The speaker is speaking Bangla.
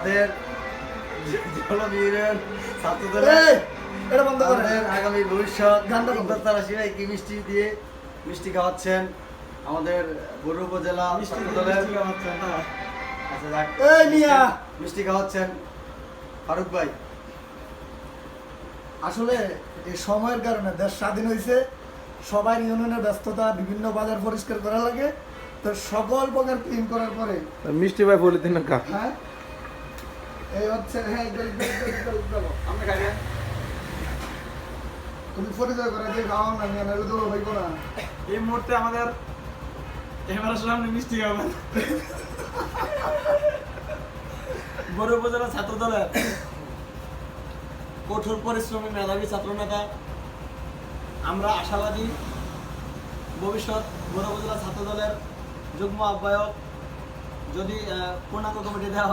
আমাদের জলবীরের ছাত্রদের এটা বন্ধ করে আমাদের আগামী ভবিষ্যৎ গানটা বন্ধ। তারা কি মিষ্টি দিয়ে মিষ্টি খাওয়াচ্ছেন আমাদের বড় উপজেলা ছাত্রদলের আচ্ছা যাক, এই মিয়া মিষ্টি খাওয়াচ্ছেন ফারুক ভাই। আসলে এই সময়ের কারণে দেশ স্বাধীন হয়েছে, সবাই ইউনিয়নের ব্যস্ততা, বিভিন্ন বাজার পরিষ্কার করা লাগে, তো সকল প্রকার ক্লিন করার পরে মিষ্টি ভাই বলে দিন না হ্যাঁ এই হচ্ছে হ্যাঁ আমরা খাই তুমি পরিচয় করে দিয়ে খাওয়াও না নিয়ে নেবে তো ভাই না। এই মুহূর্তে আমাদের ক্যামেরার সামনে মিষ্টি খাবেন বড় উপজেলা ছাত্র দলের কঠোর পরিশ্রমী মেধাবী ছাত্র নেতা, আমরা আশাবাদী ভবিষ্যৎ বড় উপজেলা ছাত্র দলের যুগ্ম আহ্বায়ক যদি পূর্ণাঙ্গ কমিটি দেওয়া